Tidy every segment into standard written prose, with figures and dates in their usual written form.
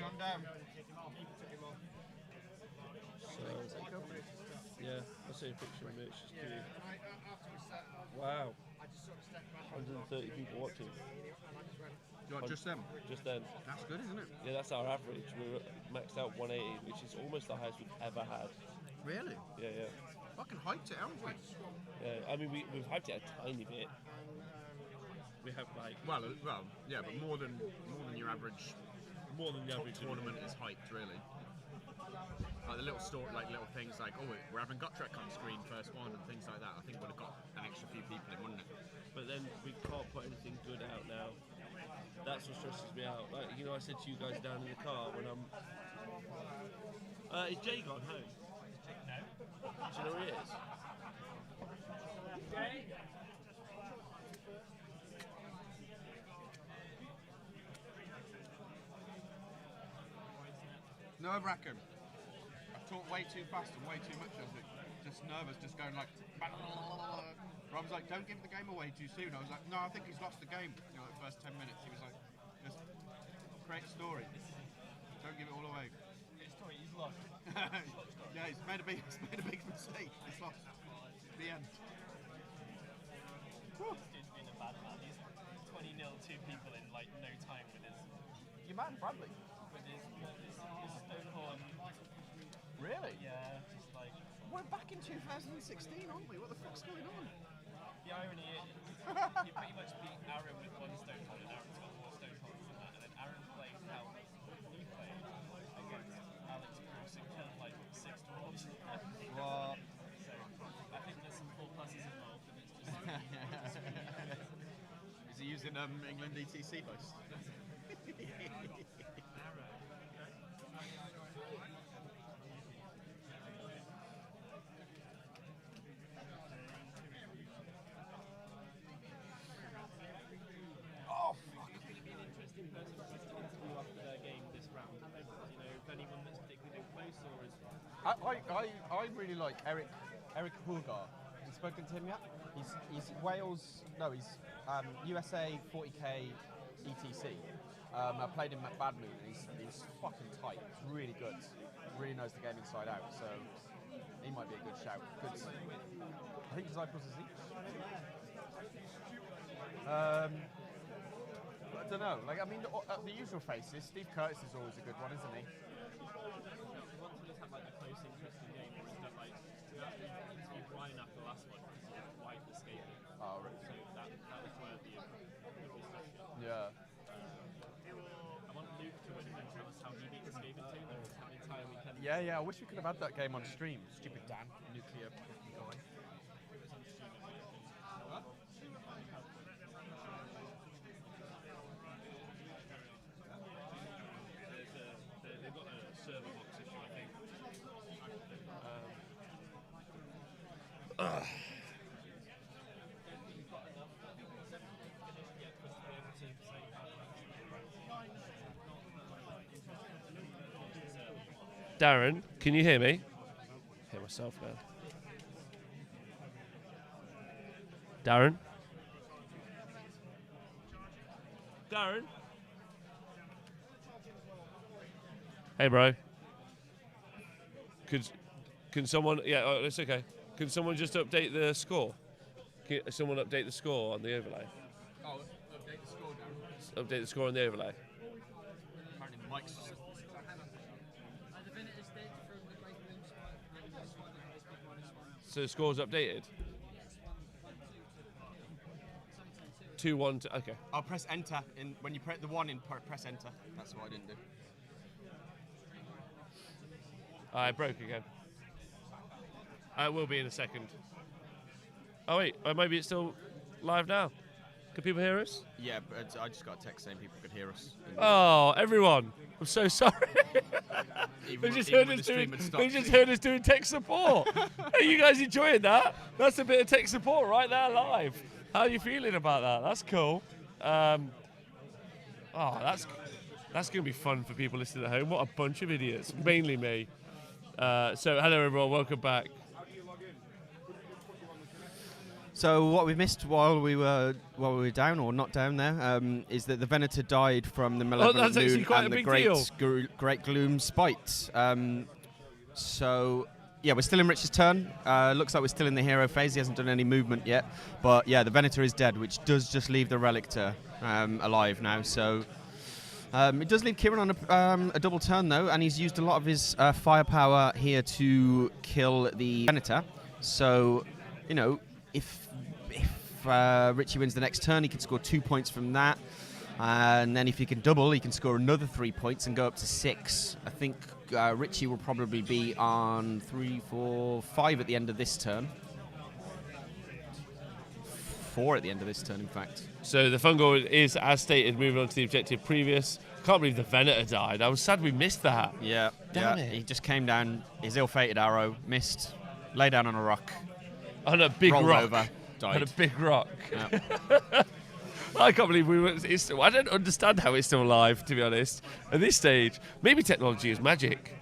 Calm down. So, yeah, I'll see a picture of it. It's just cute. Wow. 130 people watching. Just them? Just then. That's good, isn't it? Yeah, that's our average. We're maxed out 180, which is almost the highest we've ever had. Really? Yeah. Fucking hyped it, haven't we? Yeah, I mean, we've hyped it a tiny bit. We have like... Well, yeah, but more than your average... More than the top average tournament is hyped, really. Like the little little things like, oh, we're having Gotrek on screen first one and things like that. I think would have got an extra few people in, wouldn't it? But then we can't put anything good out now. That's what stresses me out. Like, you know, I said to you guys down in the car when I'm... is Jay gone home? No. Do you know where he is? Jay? Nerve-wracking. I've talked way too fast and way too much. I was just nervous, just going like... Rob's like, don't give the game away too soon. I was like, no, I think he's lost the game. You know, the first 10 minutes, he was like, just create a story. Don't give it all away. His story, he's lost. Yeah, he's made a big mistake. He's lost. The end. This dude's been a bad man. He's 20-0 two people in like no time with his... Your man, Bradley? With his Stonehorn. Really? Yeah, just like... We're back in 2016, aren't we? What the fuck's going on? The irony is, he pretty much beat Aaron with one Stonehorn and Aaron's got more Stonehorns than that. And then Aaron played how he played against Alex Bruce and killed like 6 dwarves. What? So I think there's some 4 pluses involved and it's just... Is he using England ETC voice? Oh, fuck. It's going to be an interesting person for us to interview after their game this round. You know, if anyone that's particularly close or is... I really like Eric Houlgar. Have you spoken to him yet? He's Wales. No, he's USA 40k ETC. I played him at Bad Moon. He's fucking tight. He's really good. Really knows the game inside out. So he might be a good shout. Good. I think Disciples is each. I don't know. Like, I mean, the usual faces. Steve Curtis is always a good one, isn't he? We want to just have like a close, interesting game where it's not like... We actually interviewed Ryan after the last one because he didn't quite escape it. Oh, right. So that was where the good discussion. Yeah. I want Luke to win and tell us how he beat Skaven 2 though. It's an entire weekend. Yeah. I wish we could have had that game on stream. Stupid Dan, nuclear guy. It was on stream. What? They've got a server box issue, I think. Darren, can you hear me? Hear myself now. Darren? Darren? Hey, bro. Can someone... Yeah, oh, it's okay. Can someone just update the score? Can someone update the score on the overlay? Oh, update the score now. Update the score on the overlay. Apparently Mike's... So the score's updated? 2-1 to... Okay. I'll press enter. When you press the 1 in, press enter. That's what I didn't do. I broke again. It will be in a second. Oh wait, maybe it's still live now. Can people hear us? Yeah, but I just got a text saying people could hear us. Oh, everyone! I'm so sorry. They just heard us doing tech support. Are you guys enjoying that? That's a bit of tech support right there live. How are you feeling about that? That's cool. That's going to be fun for people listening at home. What a bunch of idiots. Mainly me. So hello everyone, welcome back. So what we missed while we were down or not down there is that the Venator died from the Malevolent Moon and the Great Gloomspite. So yeah, we're still in Rich's turn. Looks like we're still in the hero phase. He hasn't done any movement yet, but yeah, the Venator is dead, which does just leave the Relictor alive now. So it does leave Kieran on a double turn though, and he's used a lot of his firepower here to kill the Venator. So you know, if Richie wins the next turn, he can score 2 points from that. And then if he can double, he can score another 3 points and go up to 6. I think Richie will probably be on 3, 4, 5 at the end of this turn. 4 at the end of this turn, in fact. So the Fungal is, as stated, moving on to the objective previous. Can't believe the Venator died. I was sad we missed that. Yeah. Damn it. He just came down, his ill-fated arrow, missed, lay down on a rock. On a big rolled rock. Over, died. On a big rock. Yep. I can't believe I don't understand how it's still alive, to be honest. At this stage, maybe technology is magic,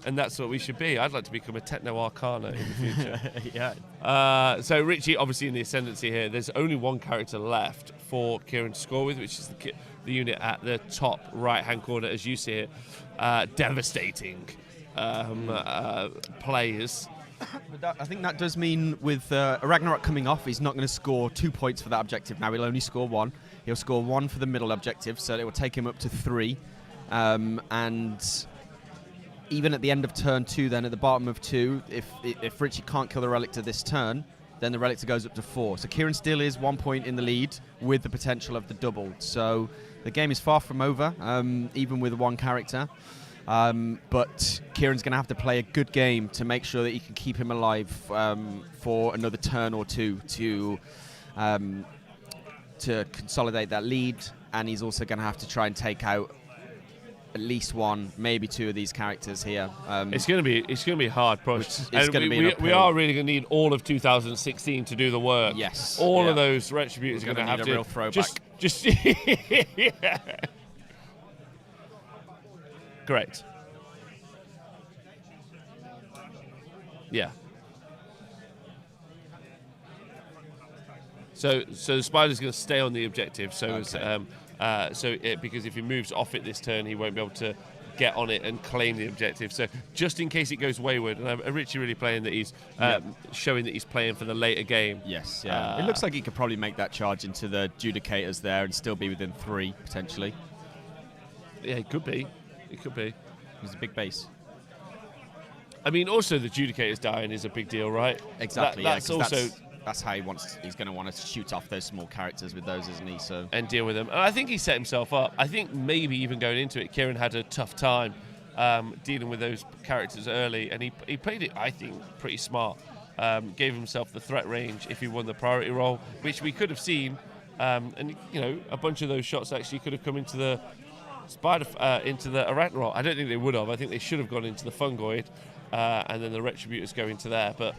and that's what we should be. I'd like to become a techno arcana in the future. Yeah. So Richie, obviously in the ascendancy here, there's only one character left for Kieran to score with, which is the unit at the top right-hand corner, as you see it. Devastating players. But I think that does mean with Ragnarok coming off, he's not going to score 2 points for that objective. Now he'll only score 1. He'll score 1 for the middle objective, so it will take him up to 3. And even at the end of turn 2, then at the bottom of 2, if Richie can't kill the Relictor this turn, then the Relictor goes up to 4. So Kieran still is 1 point in the lead with the potential of the double. So the game is far from over, even with one character. But Kieran's going to have to play a good game to make sure that he can keep him alive for another turn or two to consolidate that lead, and he's also going to have to try and take out at least 1, maybe 2 of these characters here. It's going to be hard, Prosh. We are really going to need all of 2016 to do the work. Yes, all of those retributors are going to have need a real throwback. Just yeah. Great. Yeah. So the spider's going to stay on the objective. So okay. Because if he moves off it this turn, he won't be able to get on it and claim the objective. So just in case it goes wayward, and Richie really playing that he's showing that he's playing for the later game. Yes. Yeah. It looks like he could probably make that charge into the Judicators there and still be within 3 potentially. Yeah, it could be. It could be. It's a big base. I mean, also the Judicators dying is a big deal, right? Exactly. That's also that's how he's going to want to shoot off those small characters with those, isn't he? So and deal with them. And I think he set himself up. I think maybe even going into it, Kieran had a tough time dealing with those characters early, and he played it, I think, pretty smart. Gave himself the threat range if he won the priority role, which we could have seen. And you know, a bunch of those shots actually could have come into the into the Arachnarok. I don't think they would have. I think they should have gone into the Fungoid, and then the Retributors go into there. But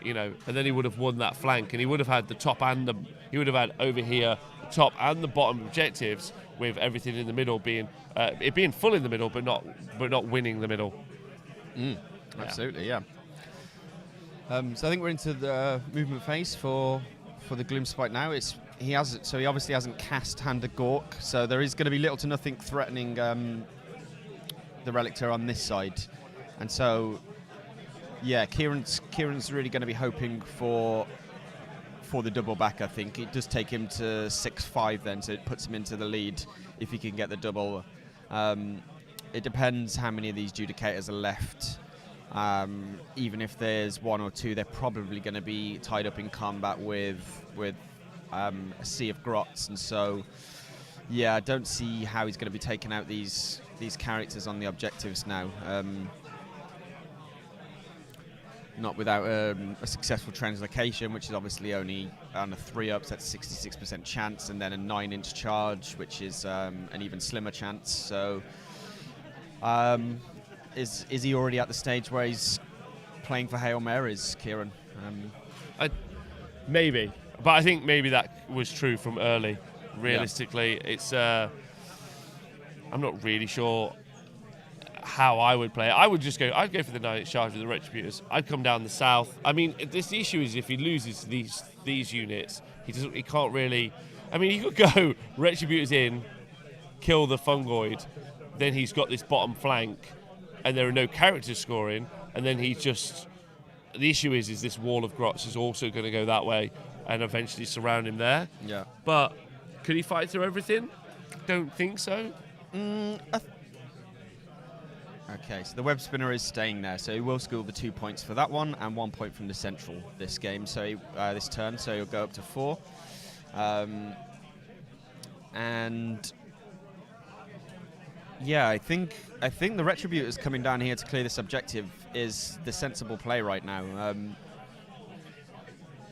you know, and then he would have won that flank, and he would have had the top and he would have had over here the top and the bottom objectives, with everything in the middle being it being full in the middle, but not winning the middle. Absolutely, yeah. So I think we're into the movement phase for the Gloomspite now. He obviously hasn't cast Hand of Gork, so there is going to be little to nothing threatening the Relictor on this side, and so yeah, Kieran's really going to be hoping for the double back. I think it does take him to 6-5 then, so it puts him into the lead if he can get the double. It depends how many of these Judicators are left. Even if there's 1 or 2, they're probably going to be tied up in combat with a sea of grots, and so yeah, I don't see how he's going to be taking out these characters on the objectives now. Not without a successful translocation, which is obviously only on a 3-up, so that's 66% chance, and then a 9-inch charge, which is an even slimmer chance. So is he already at the stage where he's playing for Hail Marys, Kieran? Maybe, but I think maybe that was true from early. Realistically, it's I'm not really sure how I would play it. I'd go for the Knight Charge with the Retributors. I'd come down the south. I mean, the issue is if he loses these units, he can't really. I mean, he could go Retributors in, kill the Fungoid, then he's got this bottom flank, and there are no characters scoring, and then he's just. The issue is this wall of grots is also going to go that way, and eventually surround him there. Yeah. But could he fight through everything? Don't think so. Okay, so the web spinner is staying there, so he will score the 2 points for that one and 1 point from the central this game. So this turn, so he'll go up to 4. And yeah, I think the Retributors coming down here to clear this objective is the sensible play right now.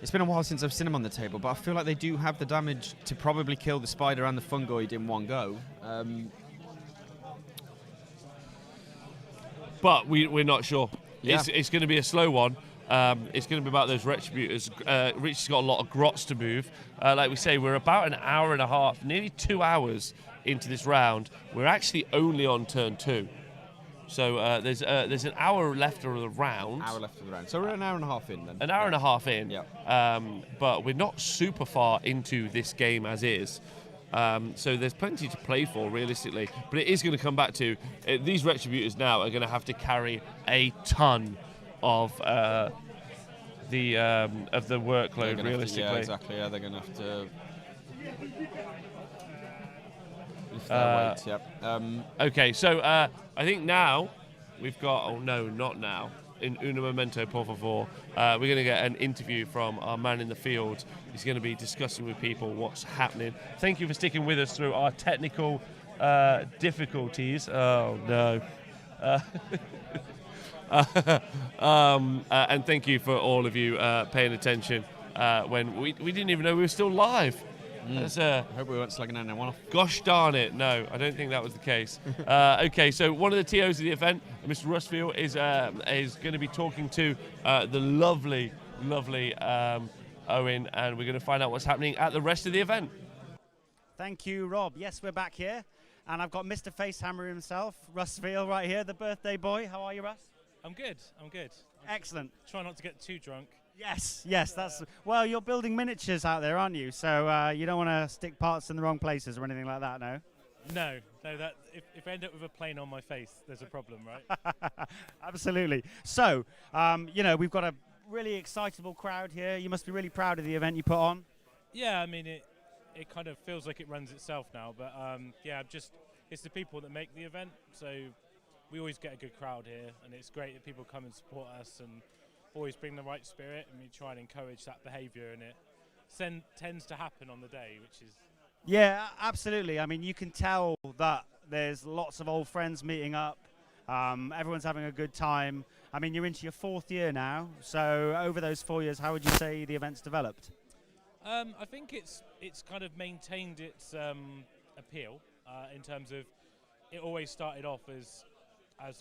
It's been a while since I've seen them on the table, but I feel like they do have the damage to probably kill the spider and the fungoid in one go. But we're not sure. Yeah. It's going to be a slow one. It's going to be about those Retributors. Rich has got a lot of grots to move. Like we say, we're about an hour and a half, nearly 2 hours into this round. We're actually only on turn 2. So there's an hour left of the round. Hour left of the round. So we're an hour and a half in then. An hour and a half in. Yeah. But we're not super far into this game as is. So there's plenty to play for, realistically. But it is going to come back to these Retributors now are going to have to carry a ton of the workload, realistically. Yeah, exactly. Yeah, they're going to have to lift their weight. Yep. Okay, so I think now we've got. Oh no, not now. In uno momento, por favor. We're going to get an interview from our man in the field. He's going to be discussing with people what's happening. Thank you for sticking with us through our technical difficulties. Oh no. And thank you for all of you paying attention when we didn't even know we were still live. I hope we weren't slugging anyone off. Gosh darn it, no, I don't think that was the case. Okay, so one of the TOs of the event, Mr. Russ Veal, is going to be talking to the lovely Owen, and we're going to find out what's happening at the rest of the event. Thank you, Rob. Yes, we're back here, and I've got Mr. Facehammer himself, Russ Veal, right here, the birthday boy. How are you, Russ? I'm good. Excellent. Try not to get too drunk. Yes, that's... Well, you're building miniatures out there, aren't you? So you don't want to stick parts in the wrong places or anything like that, no? No, that if I end up with a plane on my face, there's a problem, right? Absolutely. So, we've got a really excitable crowd here. You must be really proud of the event you put on. Yeah, I mean, it kind of feels like it runs itself now, but it's the people that make the event, so we always get a good crowd here, and it's great that people come and support us and always bring the right spirit, and we try and encourage that behaviour, and it tends to happen on the day, which is... Yeah, absolutely. I mean, you can tell that there's lots of old friends meeting up. Everyone's having a good time. I mean, you're into your 4th year now, so over those 4 years, how would you say the event's developed? I think it's kind of maintained its appeal in terms of it always started off as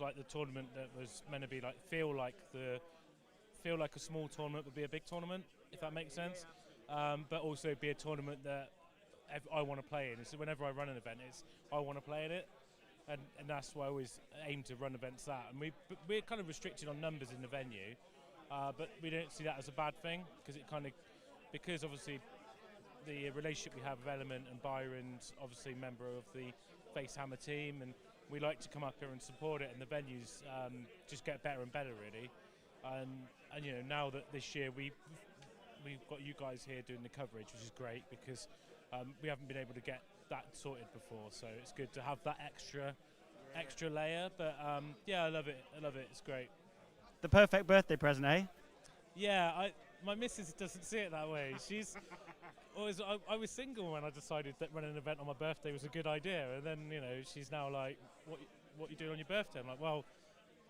like the tournament that was meant to be like feel like a small tournament would be a big tournament, if that makes sense, but also be a tournament that I want to play in. So whenever I run an event, I want to play in it, and that's why I always aim to run events that. And we're kind of restricted on numbers in the venue, but we don't see that as a bad thing because obviously the relationship we have with Element and Byron's obviously member of the Facehammer team, and we like to come up here and support it, and the venues just get better and better really. And now that this year we've got you guys here doing the coverage, which is great because we haven't been able to get that sorted before, so it's good to have that extra layer. But I love it. It's great. The perfect birthday present, eh? Yeah, my missus doesn't see it that way. She's always. I was single when I decided that running an event on my birthday was a good idea, and then she's now like, "What you doing on your birthday?" I'm like, "Well,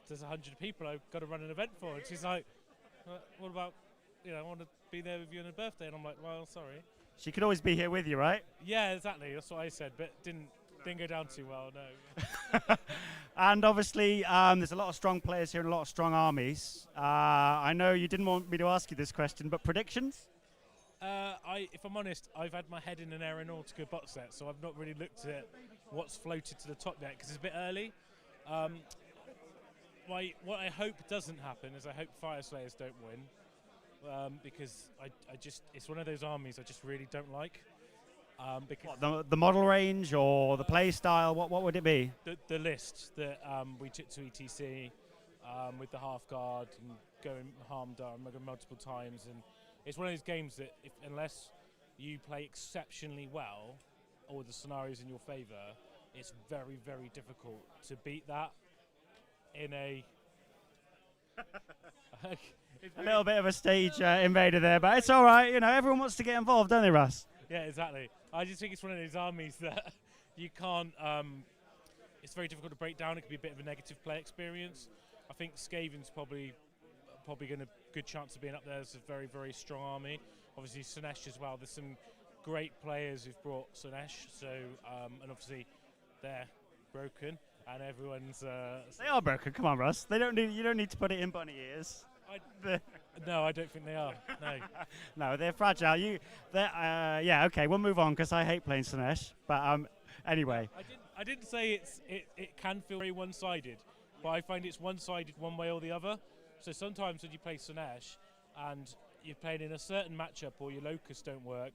there's 100 people I've got to run an event for," and she's like, "What about, I want to be there with you on your birthday?" And I'm like, "Well, sorry." She could always be here with you, right? Yeah, exactly. That's what I said, but didn't go down too well, no. And obviously, there's a lot of strong players here and a lot of strong armies. I know you didn't want me to ask you this question, but predictions? If I'm honest, I've had my head in an aeronautical box set, so I've not really looked at what's floated to the top yet because it's a bit early. what I hope doesn't happen is I hope Fire Slayers don't win, because I just it's one of those armies I just really don't like. Because What, the model range or the play style? What would it be? the list that we took to ETC with the half guard and going harmed multiple times, and it's one of those games that unless you play exceptionally well or the scenarios in your favour, it's very, very difficult to beat that in a A little bit of a stage invader there, but it's all right. You know, everyone wants to get involved, don't they, Russ? Yeah, exactly. I just think it's one of those armies that you can't. It's very difficult to break down. It could be a bit of a negative play experience. I think Skaven's probably going to good chance of being up there as a very, very strong army. Obviously Slaanesh as well. There's some great players who've brought Slaanesh. So and obviously they're broken and everyone's. They are broken. Come on, Russ. They don't need. You don't need to put it in bunny ears. No, I don't think they are. No. No, they're fragile. Yeah, okay. We'll move on because I hate playing Slaanesh. But anyway. I didn't say it can feel very one-sided, but I find it's one-sided one way or the other. So sometimes when you play Slaanesh and you're playing in a certain matchup, or your locusts don't work,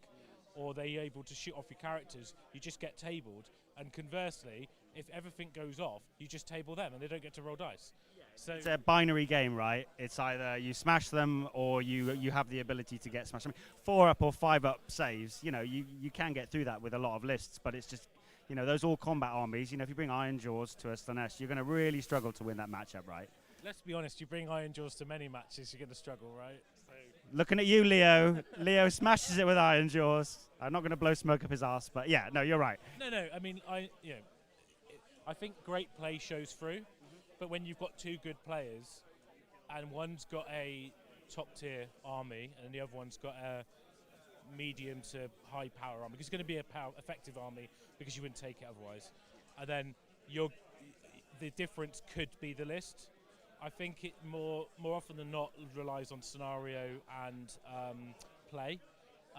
or they're able to shoot off your characters, you just get tabled. And conversely, if everything goes off, you just table them and they don't get to roll dice. So it's a binary game, right? It's either you smash them or you have the ability to get smashed. I mean, 4-up or 5-up saves, you know, you can get through that with a lot of lists, but it's just, you know, those all combat armies, you know, if you bring Iron Jaws to a Slaanesh, you're going to really struggle to win that matchup, right? Let's be honest, you bring Iron Jaws to many matches, you're going to struggle, right? So looking at you, Leo. Leo smashes it with Iron Jaws. I'm not going to blow smoke up his ass, but yeah, no, you're right. No, I mean, I think great play shows through, but when you've got two good players and one's got a top-tier army and the other one's got a medium to high power army, because it's going to be a effective army because you wouldn't take it otherwise, and then the difference could be the list. I think it more often than not relies on scenario and play,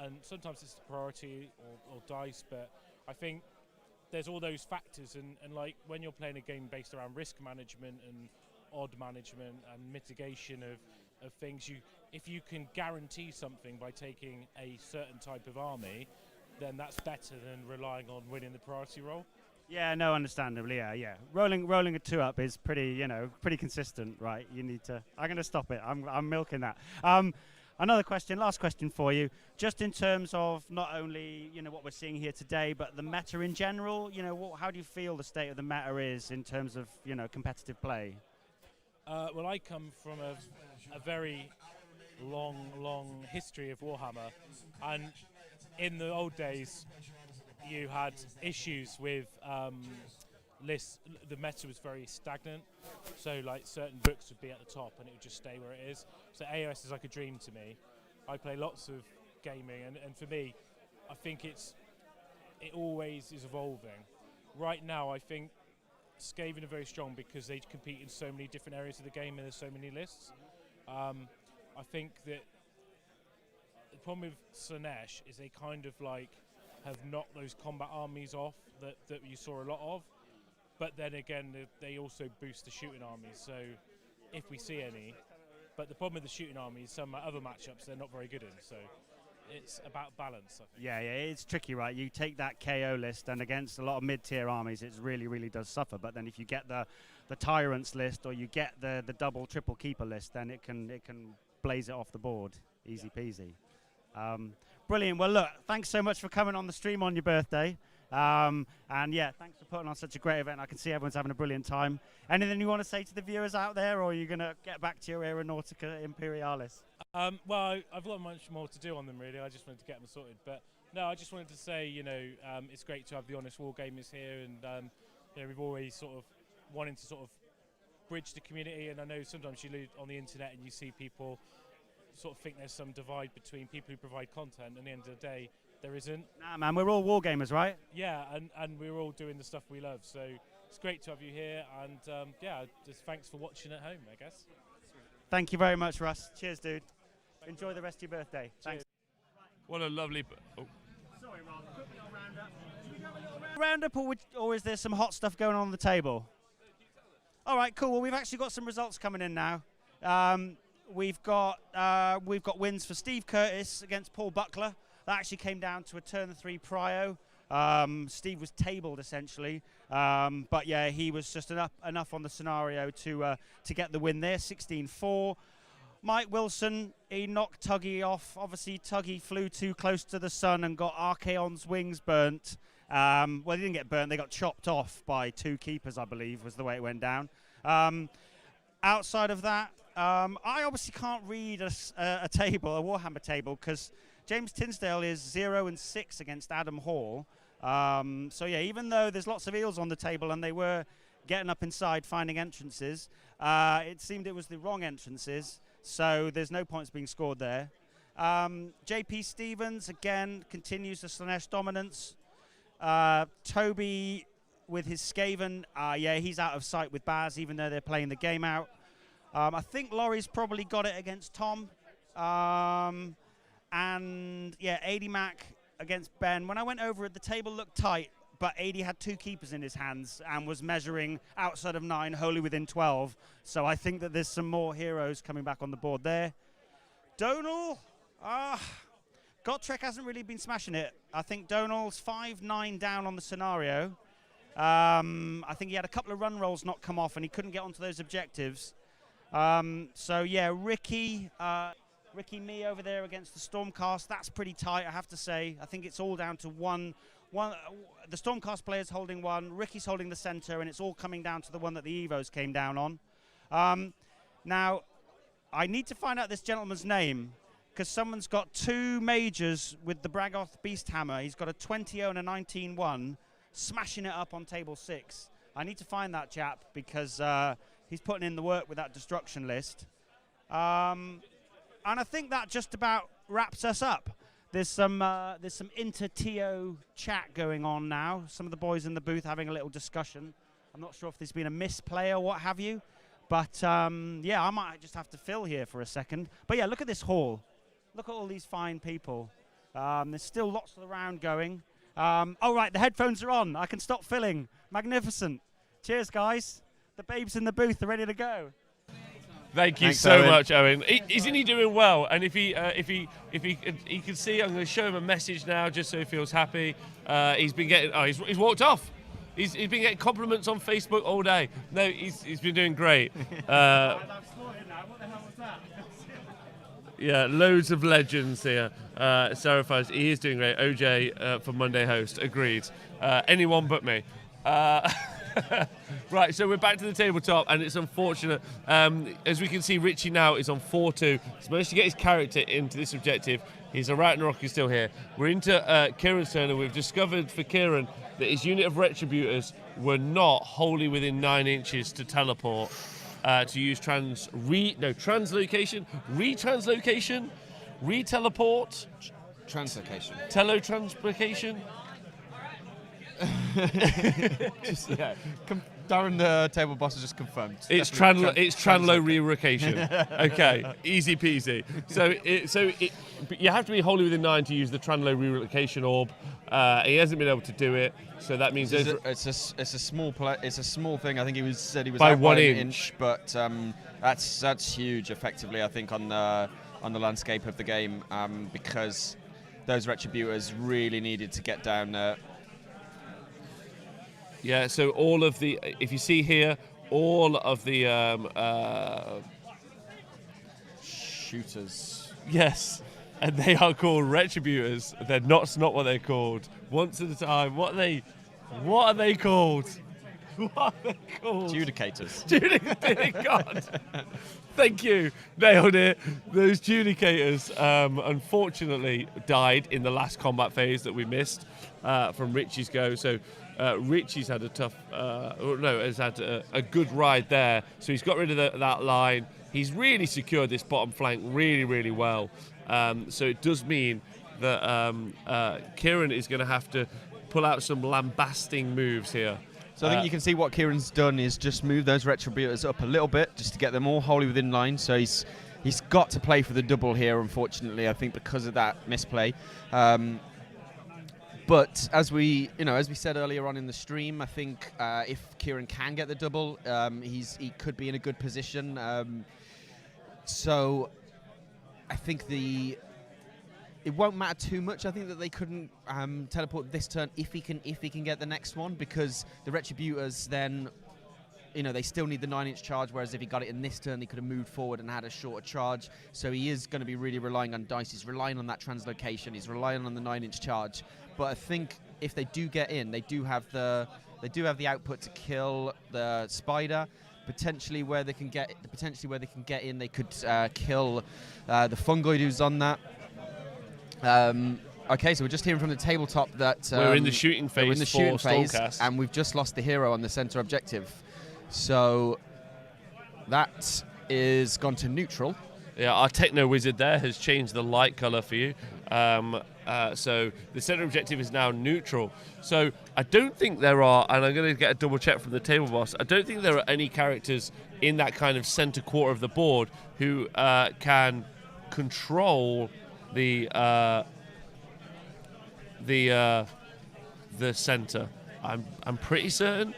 and sometimes it's the priority or dice, but I think there's all those factors, and like when you're playing a game based around risk management and odd management and mitigation of things, if you can guarantee something by taking a certain type of army, then that's better than relying on winning the priority roll. Yeah, no, understandably, yeah. Rolling a 2-up is pretty consistent, right? You need to. I'm going to stop it. I'm milking that. Another question, last question for you. Just in terms of not only, you know, what we're seeing here today, but the meta in general. You know, how do you feel the state of the meta is in terms of, you know, competitive play? Well, I come from a very long history of Warhammer, and in the old days, you had issues with lists. The meta was very stagnant, so like certain books would be at the top and it would just stay where it is. So AOS is like a dream to me. I play lots of gaming, and for me, I think it always is evolving. Right now, I think Skaven are very strong because they compete in so many different areas of the game and there's so many lists. I think that the problem with Slaanesh is they kind of like have knocked those combat armies off that you saw a lot of, but then again they also boost the shooting armies, so if we see any. But the problem with the shooting armies, some other matchups they're not very good in, so it's about balance, I think. Yeah, it's tricky, right? You take that KO list, and against a lot of mid-tier armies, it really does suffer. But then if you get the Tyrants list, or you get the double, triple keeper list, then it can blaze it off the board, easy peasy. Brilliant. Well, look, thanks so much for coming on the stream on your birthday. And yeah, thanks for putting on such a great event. I can see everyone's having a brilliant time. Anything you want to say to the viewers out there, or are you going to get back to your Aeronautica Imperialis? Well, I've got much more to do on them, really. I just wanted to get them sorted. But no, I just wanted to say, you know, it's great to have the Honest Wargamers here, and you know, we've always sort of wanted to sort of bridge the community. And I know sometimes you look on the internet and you see people sort of think there's some divide between people who provide content, and at the end of the day, there isn't. Nah, man, we're all wargamers, right? Yeah, and we're all doing the stuff we love. So it's great to have you here, and yeah, just thanks for watching at home, I guess. Thank you very much, Russ. Cheers, dude. Enjoy the rest of your birthday. Thanks. What a lovely. Sorry, Rob. Quickly on roundup. Should we go a little roundup, or is there some hot stuff going on the table? All right, cool. Well, we've actually got some results coming in now. We've got wins for Steve Curtis against Paul Buckler. That actually came down to a turn 3 prio. Steve was tabled essentially, but yeah, he was just enough on the scenario to get the win there. 16-4. Mike Wilson, he knocked Tuggy off. Obviously, Tuggy flew too close to the sun and got Archaon's wings burnt. Well, they didn't get burnt. They got chopped off by 2 keepers, I believe, was the way it went down. Outside of that, I obviously can't read a table, a Warhammer table, because James Tinsdale is 0-6 against Adam Hall. So yeah, even though there's lots of eels on the table and they were getting up inside finding entrances, it seemed it was the wrong entrances. So there's no points being scored there. JP Stevens, again, continues the Slanesh dominance. Toby with his Skaven, yeah, he's out of sight with Baz, even though they're playing the game out. I think Laurie's probably got it against Tom. And, yeah, 80 Mac against Ben. When I went over it, the table looked tight, but 80 had 2 keepers in his hands and was measuring outside of 9, wholly within 12. So I think that there's some more heroes coming back on the board there. Donal, Gotrek hasn't really been smashing it. I think Donal's 5-9 down on the scenario. I think he had a couple of run rolls not come off and he couldn't get onto those objectives. So yeah, Ricky me over there against the Stormcast. That's pretty tight, I have to say. I think it's all down to one. The Stormcast player's holding one, Ricky's holding the center, and it's all coming down to the one that the Evos came down on. Now, I need to find out this gentleman's name, because someone's got 2 majors with the Bragoth Beast Hammer. He's got a 20-0 and a 19-1, smashing it up on table 6. I need to find that chap, because he's putting in the work with that destruction list. And I think that just about wraps us up. There's some inter-TO chat going on now. Some of the boys in the booth having a little discussion. I'm not sure if there's been a misplay or what have you. But, yeah, I might just have to fill here for a second. But, yeah, look at this hall. Look at all these fine people. There's still lots of the round going. Oh, right, the headphones are on. I can stop filling. Magnificent. Cheers, guys. The babes in the booth are ready to go. Thank you. Thanks, so Owen. Much, Owen. Isn't he doing well? And if he can see, I'm going to show him a message now, just so he feels happy. He's been getting. Oh, he's walked off. He's been getting compliments on Facebook all day. No, he's been doing great. Yeah, loads of legends here. Seraphis, he is doing great. OJ for Monday host, agreed. Anyone but me. Right, so we're back to the tabletop, and it's unfortunate. As we can see, Richie now is on 4-2. He's managed to get his character into this objective. His Ragnarok is still here. We're into Kieran's turn, and we've discovered for Kieran that his unit of Retributors were not wholly within 9 inches to teleport, to use translocation, re-teleport, translocation, teletranslocation. Just, yeah. Darren, the table boss, has just confirmed. It's Tranlo re-recation. Okay, easy peasy. But you have to be wholly within 9 to use the Tranlo re-relocation orb. He hasn't been able to do it, so that means it's a small thing. I think he said he was by out 1 by inch, but that's huge. Effectively, I think on the landscape of the game, because those Retributors really needed to get down there. Yeah, so all of the, if you see here, all of the shooters. Yes, and they are called Retributors. They're not what they're called. Once at a time. What are they called? What are they called? Judicators. God. Thank you. Nailed it. Those Judicators, unfortunately, died in the last combat phase that we missed from Richie's go. So Richie's had has had a good ride there. So he's got rid of that line. He's really secured this bottom flank really, really well. So it does mean that Kieran is going to have to pull out some lambasting moves here. So I think you can see what Kieran's done is just move those Retributors up a little bit just to get them all wholly within line. So he's got to play for the double here, unfortunately, I think, because of that misplay. But as we said earlier on in the stream, I think if Kieran can get the double, he could be in a good position. So I think it won't matter too much. I think that they couldn't teleport this turn if he can get the next one, because the Retributors then, they still need the 9-inch charge, whereas if he got it in this turn, he could have moved forward and had a shorter charge. So he is going to be really relying on dice. He's relying on that translocation. He's relying on the 9-inch charge. But I think if they do get in, they do have the output to kill the spider. Potentially where they can get in, they could kill the fungoid who's on that. Okay, so we're just hearing from the tabletop that we're in the shooting phase. We're in the shooting phase, Stormcast. and we've just lost the hero on the center objective. So that is gone to neutral. Yeah, our techno wizard there has changed the light color for you. So the center objective is now neutral. So I don't think there are, and I'm going to get a double check from the table boss, I don't think there are any characters in that kind of center quarter of the board who can control the center. I'm pretty certain.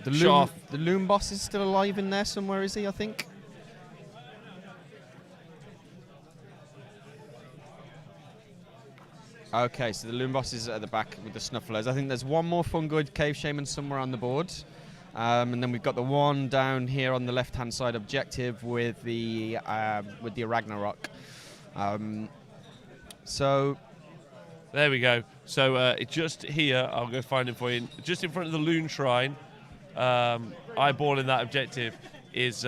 The loom boss is still alive in there somewhere, is he? I think. Okay, so the loom boss is at the back with the snufflers. I think there's one more fungoid cave shaman somewhere on the board, and then we've got the one down here on the left-hand side objective with the Ragnarok. So there we go. So it's just here. I'll go find him for you. Just in front of the Loon Shrine, eyeballing that objective is.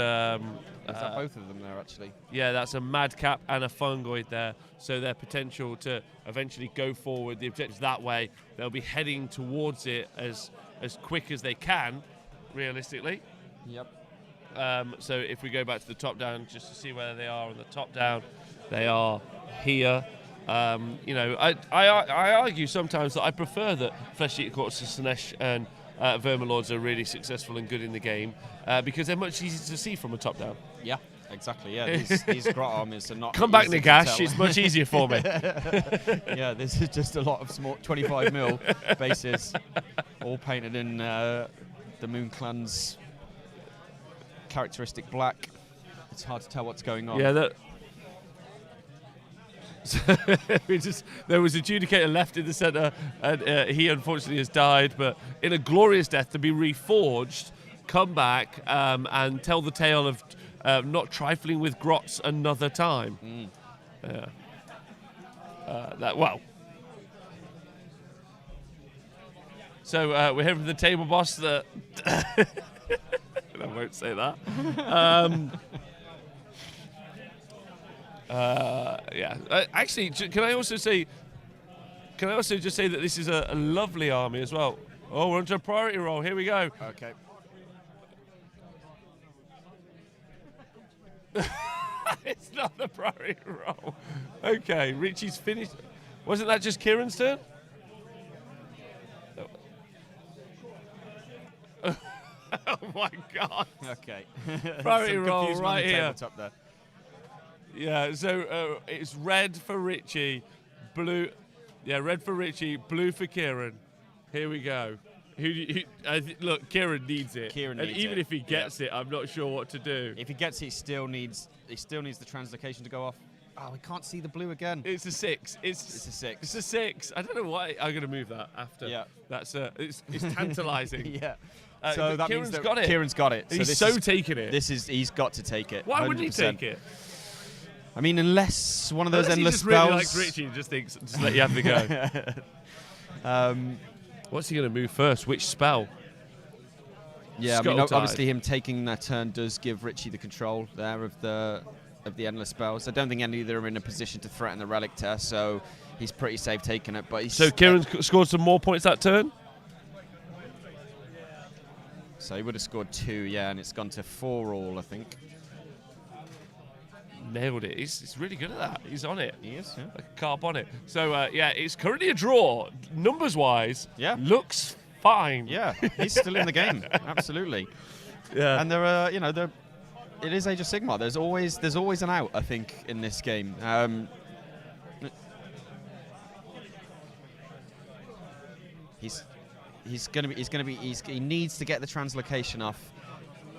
Is that both of them there, actually? Yeah, that's a Madcap and a Fungoid there. So their potential to eventually go forward the objectives that way, they'll be heading towards it as quick as they can, realistically. Yep. So if we go back to the top down, just to see where they are on the top down, they are here. I argue sometimes that I prefer that Flesh Eater Corpses, Sinesh and Vermalords are really successful and good in the game because they're much easier to see from a top down. Yeah, exactly. Yeah, these grot armies are not. Come back, easy to Nagash. tell. It's much easier for me. Yeah, this is just a lot of small 25 mil bases, all painted in the Moon Clan's characteristic black. It's hard to tell what's going on. Yeah, there was Adjudicator left in the centre, and he unfortunately has died, but in a glorious death to be reforged, come back and tell the tale of not trifling with grots another time. So we're hearing from the table boss that I won't say that. Actually, can I also just say that this is a lovely army as well. Oh, we're onto a priority roll. Here we go. Okay. It's not the priority roll. Okay, Richie's finished. Wasn't that just Kieran's turn? Oh my God. Okay. Priority Some roll confusion on right the here. tabletop there. Yeah, so it's red for Richie, blue. Yeah, red for Richie, blue for Kieran. Here we go. Look, Kieran needs it. Kieran and needs even it. if he gets it, I'm not sure what to do. If he gets it, he still needs the translocation to go off. Oh, we can't see the blue again. It's a 6. It's a 6. It's a 6. I don't know why I'm going to move that after. Yeah. That's it's tantalising. Yeah. So that means means got it. Kieran's got it. He's taking it. He's got to take it. Why 100%. wouldn't he take it? I mean, unless one of those Unless endless he just really spells. likes Richie and just thinks, just let you have the go. What's he going to move first? Which spell? Yeah, I mean, Scuttle Tide. obviously him taking that turn does give Richie the control there of the endless spells. I don't think any of them are in a position to threaten the relic test, so he's pretty safe taking it. But So Kieran scored some more points that turn? So he would have scored 2, yeah, and it's gone to 4 all, I think. Nailed it. He's really good at that. He's on it. He is, yeah. Like a carp on it. So, it's currently a draw. Numbers-wise, Yeah. looks fine. Yeah, he's still in the game, absolutely. Yeah. And there are, it is Age of Sigmar. There's always an out, I think, in this game. He needs to get the translocation off,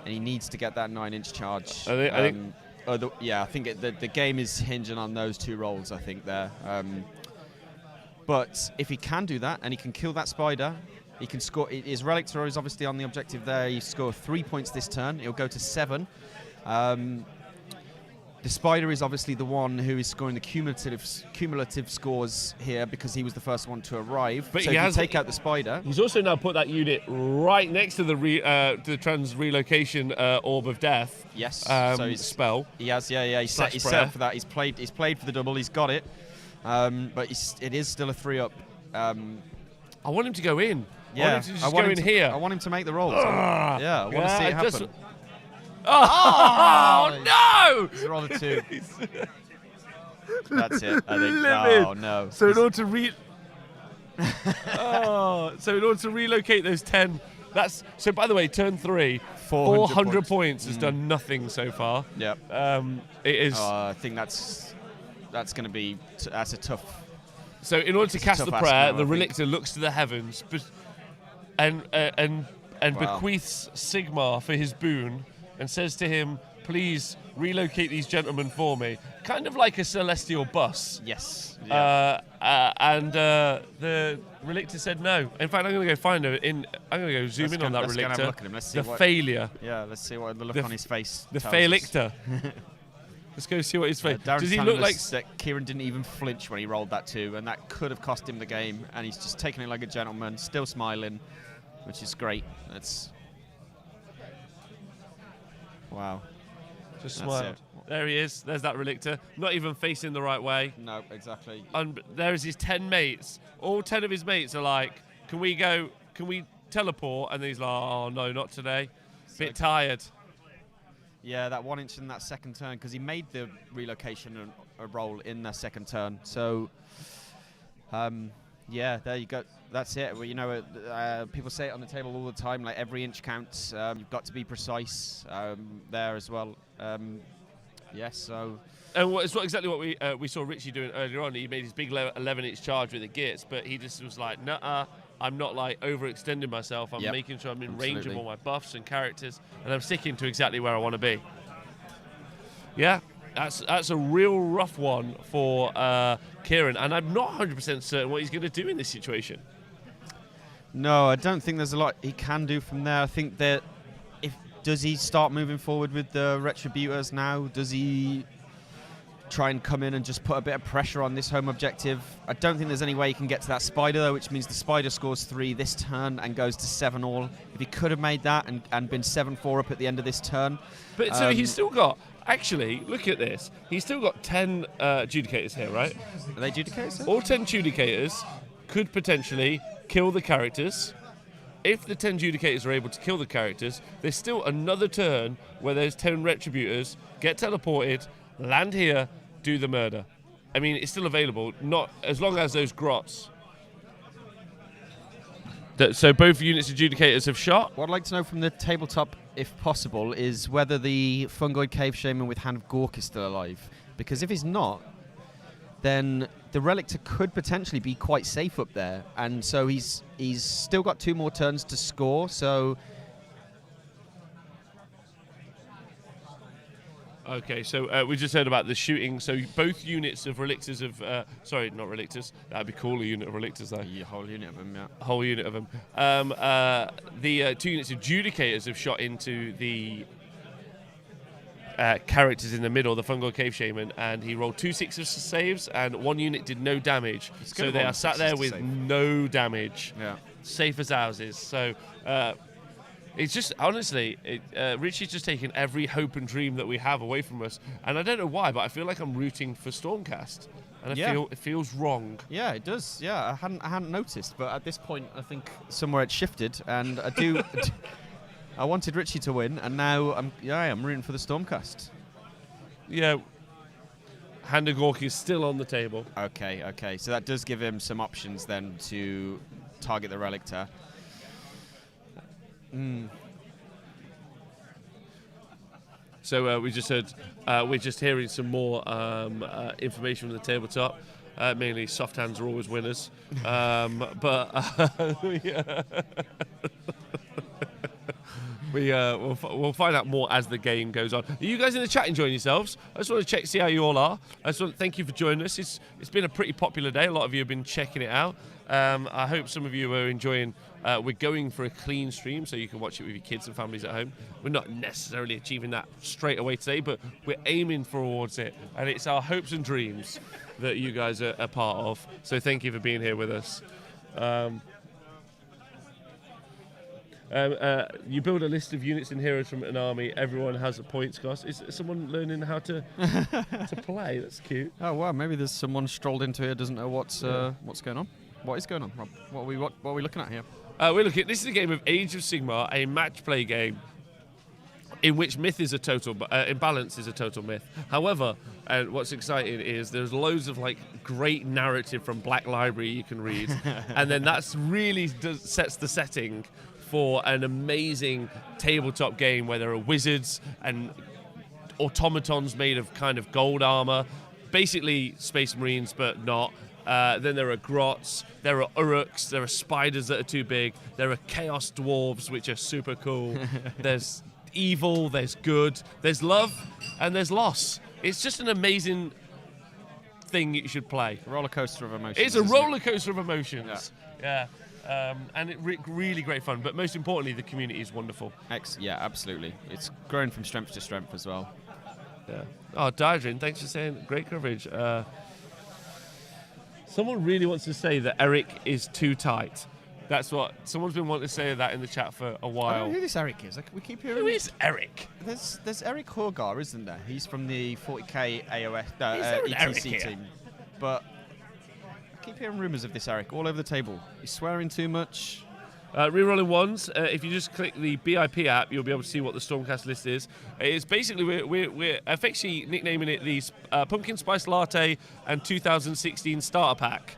and he needs to get that 9-inch charge. I think the game is hinging on those two rolls. I think there. But if he can do that and he can kill that spider, he can score. His Relictor is obviously on the objective there. He scored 3 points this turn. He'll go to 7. The spider is obviously the one who is scoring the cumulative scores here because he was the first one to arrive. But so if you take out the spider. He's also now put that unit right next to the trans relocation orb of death. Yes. So spell. He has. Yeah. He's set up for that. He's played for the double. He's got it. But it is still a 3-up. I want him to go in. Yeah. I want him to just go in here. I want him to make the rolls. I want to see it happen. Oh, no! He's rolled a 2. That's it, I think. Livid. Oh, no. So in order to relocate those 10, so by the way, turn 3, 400 points has done nothing so far. Yep. It is. I think that's going to be that's a tough. So in order to cast the prayer, the Relictor looks to the heavens, and bequeaths Sigmar for his boon, and says to him, "Please relocate these gentlemen for me." Kind of like a celestial bus. Yes. Yeah. And the Relictor said no. In fact, I'm going to go find her. I'm going to go zoom in on that Relictor. Let's look at him. Let's see the failure. Yeah, let's see what the look on his face. The Failictor. Let's go see what his face. Does he look like that? Kieran didn't even flinch when he rolled that 2, and that could have cost him the game. And he's just taking it like a gentleman, still smiling, which is great. That's wow. Just smiled. There he is. There's that Relictor. Not even facing the right way. No, exactly. And there's his 10 mates. All 10 of his mates are like, "Can we go? Can we teleport?" And he's like, "Oh no, not today. Bit tired." Yeah, that 1 inch in that second turn because he made the relocation a roll in that second turn. So, yeah, there you go. That's it. Well, people say it on the table all the time. Like every inch counts. You've got to be precise there as well. Yes. So. And it's exactly what we saw Richie doing earlier on. He made his big 11-inch charge with the Gits, but he just was like, "Nuh-uh. I'm not like overextending myself. I'm making sure I'm in range of all my buffs and characters, and I'm sticking to exactly where I want to be." Yeah, that's a real rough one for Kieran, and I'm not 100% certain what he's going to do in this situation. No, I don't think there's a lot he can do from there. I think that does he start moving forward with the Retributors now? Does he try and come in and just put a bit of pressure on this home objective? I don't think there's any way he can get to that spider, though, which means the spider scores 3 this turn and goes to 7 all. If he could have made that and been 7-4 up at the end of this turn. But so he's still got... Actually, look at this. He's still got 10 Judicators here, right? Are they Judicators? All 10 Judicators could potentially kill the characters. If the 10 Judicators are able to kill the characters, there's still another turn where those 10 Retributors get teleported, land here, do the murder. I mean, it's still available, not as long as those grots. So both units of Judicators have shot. What I'd like to know from the tabletop, if possible, is whether the Fungoid Cave Shaman with Hand of Gork is still alive. Because if he's not, then the Relictor could potentially be quite safe up there. And so he's still got 2 more turns to score, so... Okay, so we just heard about the shooting. So both units of Relictors of... sorry, not Relictors. That'd be cool, a unit of Relictors, though. Yeah, whole unit of them, yeah. Whole unit of them. The 2 units of Judicators have shot into the characters in the middle, the Fungoid Cave Shaman, and he rolled 2 6 saves, and 1 unit did no damage. So they are sat there with no damage. Yeah. Safe as houses. So... it's just, honestly, Richie's just taken every hope and dream that we have away from us. And I don't know why, but I feel like I'm rooting for Stormcast. And I feel it feels wrong. Yeah, it does. Yeah, I hadn't noticed. But at this point, I think somewhere it shifted. And I do... I wanted Richie to win, and now I'm rooting for the Stormcast. Yeah. Hand of Gork is still on the table. Okay. So that does give him some options then to target the Relictor. So we just heard, we're just hearing some more information from the tabletop. Mainly, soft hands are always winners. But we'll find out more as the game goes on. Are you guys in the chat enjoying yourselves? I just want to check, see how you all are. I just want to thank you for joining us. It's been a pretty popular day. A lot of you have been checking it out. I hope some of you are enjoying. We're going for a clean stream so you can watch it with your kids and families at home. We're not necessarily achieving that straight away today, but we're aiming towards it. And it's our hopes and dreams that you guys are a part of. So thank you for being here with us. You build a list of units and heroes from an army. Everyone has a points cost. Is someone learning how to play? That's cute. Oh wow, maybe there's someone strolled into here doesn't know what's going on. What is going on, Rob? What are we looking at here? This is a game of Age of Sigmar, a match play game in which myth is a total, imbalance is a total myth. However, what's exciting is there's loads of great narrative from Black Library you can read, and then that's really sets the setting for an amazing tabletop game where there are wizards and automatons made of kind of gold armor, basically Space Marines, but not. Then there are grots, there are uruks, there are spiders that are too big, there are chaos dwarves, which are super cool. There's evil, there's good, there's love, and there's loss. It's just an amazing thing you should play. Roller coaster of emotions. It's a roller coaster of emotions. Yeah. And it really great fun, but most importantly, the community is wonderful. Yeah, absolutely. It's grown from strength to strength as well. Yeah. Oh, Dardrin, thanks for saying great coverage. Someone really wants to say that Eric is too tight. That's what someone's been wanting to say that in the chat for a while. I don't know who this Eric is. We keep hearing. Who is Eric? There's Eric Horgar, isn't there? He's from the 40k AOS ETC team. But I keep hearing rumours of this Eric all over the table. He's swearing too much. Rerolling ones. If you just click the BIP app, you'll be able to see what the Stormcast list is. It's basically we're effectively nicknaming it the Pumpkin Spice Latte and 2016 Starter Pack.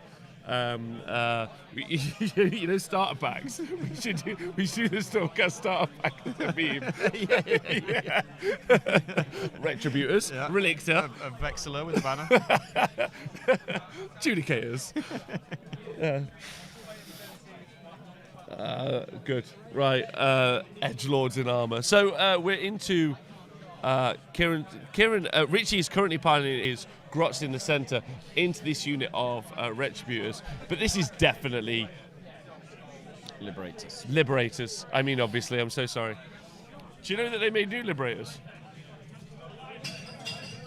Starter packs. We should do the Stormcast Starter Pack as a meme. Yeah. Retributors, Relictor, a Vexilla with a banner, Judicators. Good. Right. Edgelords in armor. So we're into Kieran. Richie is currently piloting his Grots in the center into this unit of Retributors. But this is definitely Liberators. I mean, obviously, I'm so sorry. Do you know that they made new Liberators?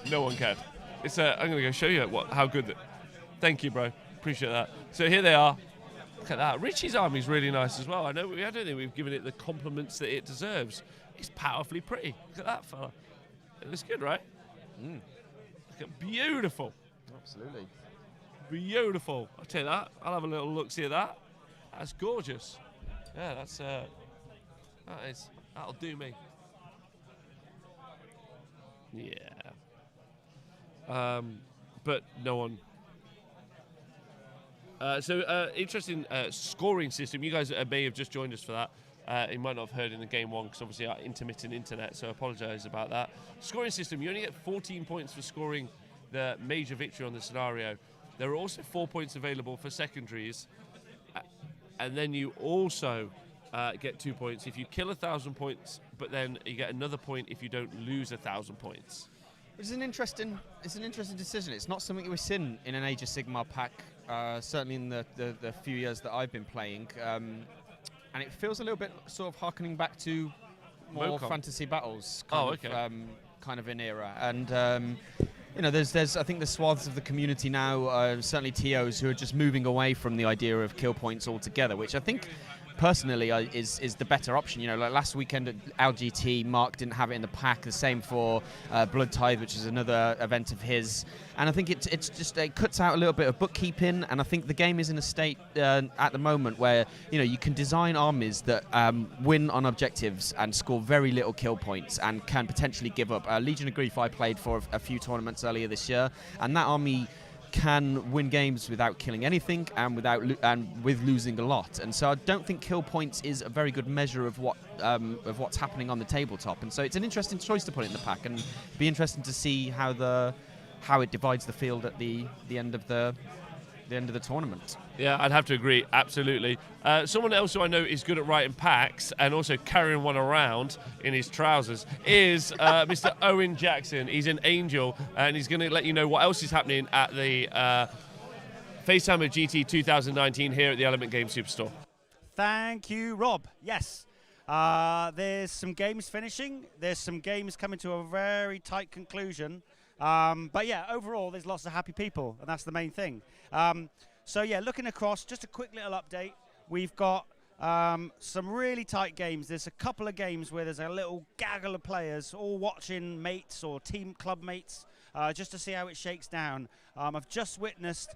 No one cared. I'm going to go show you how good. Thank you, bro. Appreciate that. So here they are. Look at that. Richie's army is really nice as well. I don't think we've given it the compliments that it deserves. It's powerfully pretty. Look at that fella. It looks good, right? Look at beautiful. Absolutely. Beautiful. I'll tell you that. I'll have a little look-see at that. That's gorgeous. Yeah, that'll do me. Yeah. But no one. Interesting scoring system. You guys may have just joined us for that. You might not have heard in the game one because obviously our intermittent internet, so I apologise about that. Scoring system, you only get 14 points for scoring the major victory on the scenario. There are also 4 points available for secondaries, and then you also get 2 points if you kill 1,000 points, but then you get another point if you don't lose 1,000 points. It's an interesting decision. It's not something we've seen in an Age of Sigmar pack, certainly in the few years that I've been playing. And it feels a little bit sort of harkening back to more fantasy battles kind of an era. And there's I think the swaths of the community now, certainly TOs, who are just moving away from the idea of kill points altogether, which I think personally is the better option. Like last weekend at LGT, Mark didn't have it in the pack. The same for Blood Tithe, which is another event of his. And I think it cuts out a little bit of bookkeeping. And I think the game is in a state at the moment where you can design armies that win on objectives and score very little kill points and can potentially give up. Legion of Grief I played for a few tournaments earlier this year, and that army can win games without killing anything and with losing a lot. And so I don't think kill points is a very good measure of what's happening on the tabletop. And so it's an interesting choice to put it in the pack, and be interesting to see how the how it divides the field at the end of the tournament. Yeah, I'd have to agree, absolutely. Someone else who I know is good at writing packs and also carrying one around in his trousers is Mr. Owen Jackson. He's an angel, and he's going to let you know what else is happening at the FHGT 2019 here at the Element Games Superstore. Thank you, Rob. Yes, there's some games finishing. There's some games coming to a very tight conclusion. But yeah, overall, there's lots of happy people, and that's the main thing. So yeah, looking across, just a quick little update. We've got some really tight games. There's a couple of games where there's a little gaggle of players all watching mates or team club mates just to see how it shakes down. I've just witnessed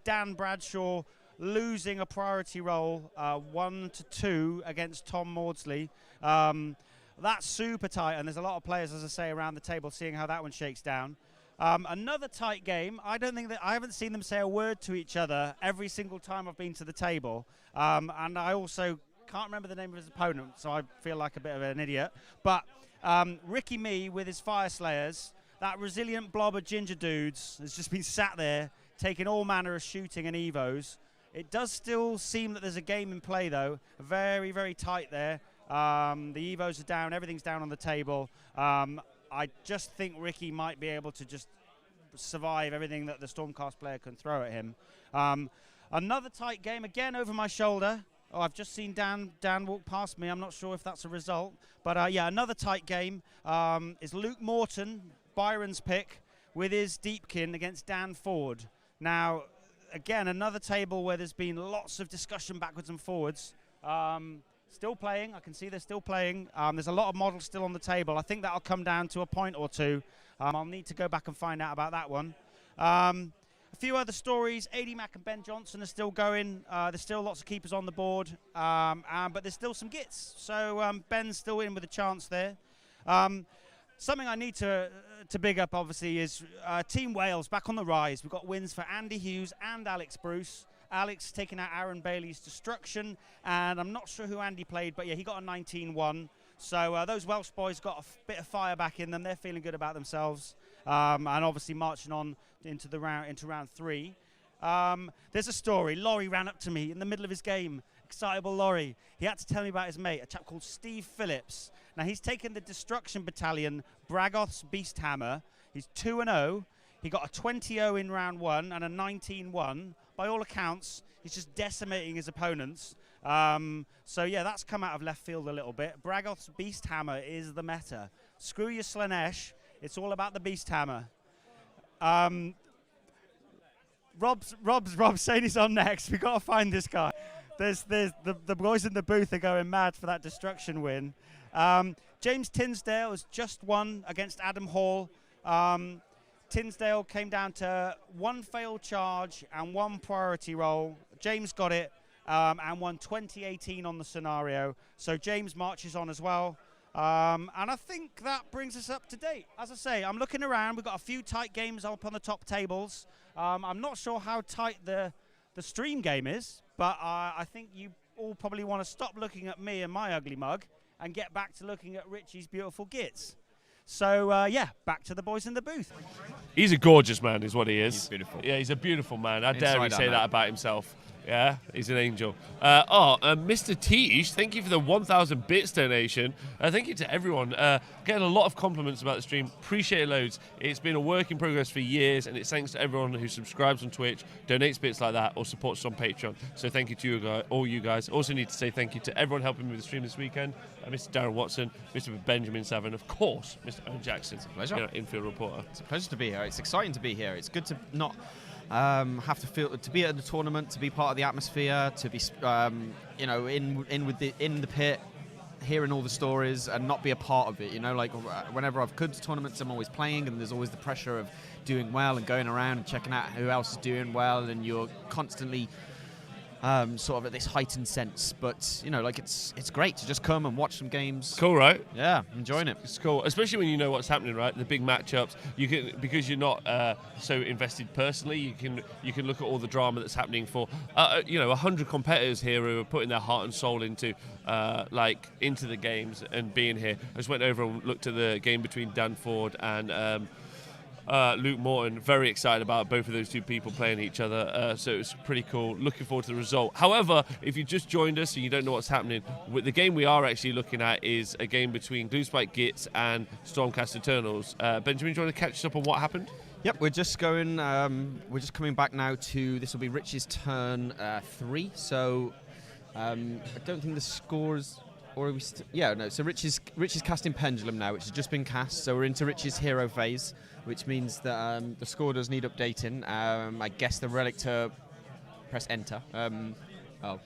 Dan Bradshaw losing a priority role 1-2 against Tom Maudsley. That's super tight, and there's a lot of players, as I say, around the table seeing how that one shakes down. Another tight game. I haven't seen them say a word to each other every single time I've been to the table. And I also can't remember the name of his opponent, so I feel like a bit of an idiot. But Ricky Me with his Fire Slayers, that resilient blob of ginger dudes has just been sat there taking all manner of shooting and evos. It does still seem that there's a game in play, though. Very, very tight there. The evos are down. Everything's down on the table. I just think Ricky might be able to just survive everything that the Stormcast player can throw at him. Another tight game, again over my shoulder. Oh, I've just seen Dan walk past me. I'm not sure if that's a result. But yeah, another tight game is Luke Morton, Byron's pick, with his Deepkin against Dan Ford. Now, again, another table where there's been lots of discussion backwards and forwards. Still playing. I can see they're still playing. There's a lot of models still on the table. I think that'll come down to a point or two. I'll need to go back and find out about that one. A few other stories. AD Mac and Ben Johnson are still going. There's still lots of keepers on the board, but there's still some gits. So Ben's still in with a chance there. Something I need to big up, obviously, is Team Wales back on the rise. We've got wins for Andy Hughes and Alex Bruce. Alex taking out Aaron Bailey's Destruction, and I'm not sure who Andy played, but yeah, he got a 19-1. So those Welsh boys got a bit of fire back in them. They're feeling good about themselves, and obviously marching on into round 3. There's a story. Laurie ran up to me in the middle of his game. Excitable Laurie. He had to tell me about his mate, a chap called Steve Phillips. Now he's taken the Destruction Battalion Bragoth's Beast Hammer. He's 2-0. He got a 20-0 in round 1 and a 19-1. By all accounts, he's just decimating his opponents. So yeah, that's come out of left field a little bit. Bragoth's Beast Hammer is the meta. Screw your Slanesh. It's all about the Beast Hammer. Rob's saying he's on next. We've got to find this guy. There's the boys in the booth are going mad for that Destruction win. James Tinsdale has just won against Adam Hall. Tinsdale came down to 1 failed charge and 1 priority roll. James got it and won 2018 on the scenario. So James marches on as well. And I think that brings us up to date. As I say, I'm looking around. We've got a few tight games up on the top tables. I'm not sure how tight the stream game is, but I think you all probably want to stop looking at me and my ugly mug and get back to looking at Richie's beautiful gits. So, yeah, back to the boys in the booth. He's a gorgeous man, is what he is. He's beautiful. Yeah, he's a beautiful man. How Inside dare he say out, that mate. about himself? Yeah, he's an angel. Mr. Tish, thank you for the 1,000 bits donation. Thank you to everyone. Getting a lot of compliments about the stream. Appreciate it loads. It's been a work in progress for years, and it's thanks to everyone who subscribes on Twitch, donates bits like that, or supports us on Patreon. So thank you to you guys, all you guys. Also need to say thank you to everyone helping me with the stream this weekend. Mr. Darren Watson, Mr. Benjamin Savin, of course, Mr. Owen Jackson. It's a pleasure. Infield reporter. It's a pleasure to be here. It's exciting to be here. It's good to not have to be at the tournament, to be part of the atmosphere, to be in the pit, hearing all the stories, and not be a part of it. You know, like whenever I've come to tournaments, I'm always playing, and there's always the pressure of doing well and going around and checking out who else is doing well, and you're constantly sort of at this heightened sense. But you know, like it's great to just come and watch some games. Cool, right? Yeah, enjoying it. It's cool, especially when you know what's happening, right? The big matchups. You can, because you're not so invested personally. You can look at all the drama that's happening for 100 competitors here who are putting their heart and soul into the games and being here. I just went over and looked at the game between Dan Ford and Luke Morton. Very excited about both of those two people playing each other. So it was pretty cool. Looking forward to the result. However, if you just joined us and you don't know what's happening, the game we are actually looking at is a game between Gloomspite Gits and Stormcast Eternals. Benjamin, do you want to catch us up on what happened? Yep, we're just going. We're just coming back now to this will be Rich's turn 3. So I don't think the scores. Or are we so Rich is casting Pendulum now, which has just been cast. So we're into Rich's hero phase, which means that the score does need updating. I guess the Relictor, press enter. So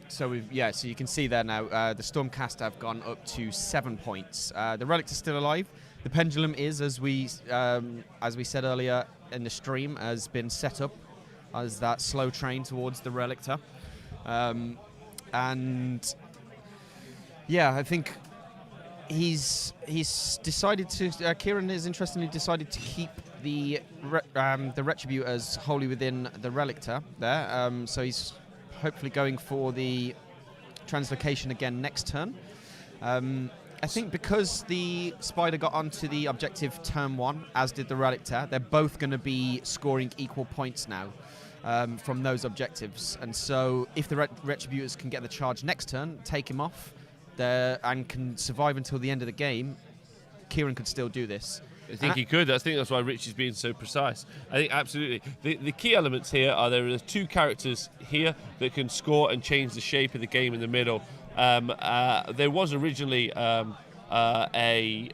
so you can see there now, the Stormcast have gone up to 7 points. The Relictor's still alive. The Pendulum is, as we said earlier in the stream, has been set up as that slow train towards the Relictor. And yeah, I think he's decided to. Kieran has interestingly decided to keep the Retributors wholly within the Relictor there. So he's hopefully going for the translocation again next turn. I think because the Spider got onto the objective turn 1, as did the Relictor, they're both going to be scoring equal points now. From those objectives, and so if the Retributors can get the charge next turn, take him off there, and can survive until the end of the game, Kieran could still do this. I think he could. I think that's why Rich is being so precise. I think absolutely. The key elements here are there are 2 characters here that can score and change the shape of the game in the middle. There was originally a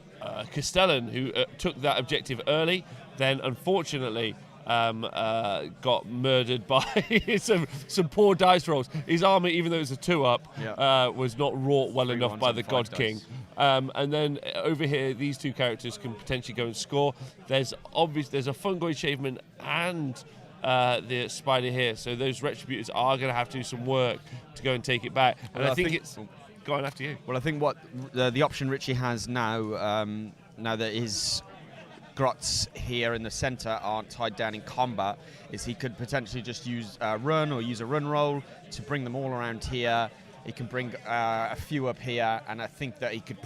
Castellan who took that objective early, then unfortunately got murdered by some poor dice rolls. His army, even though it was a 2-up, was not wrought well enough by the God King. And then over here, these 2 characters can potentially go and score. There's a Fungoid Shaveman and the Spider here, so those Retributors are going to have to do some work to go and take it back. And I think it's going after you. Well, I think what the option Richie has now, now that his Grots here in the centre aren't tied down in combat, is he could potentially just use a run or use a run roll to bring them all around here. He can bring a few up here, and I think that he could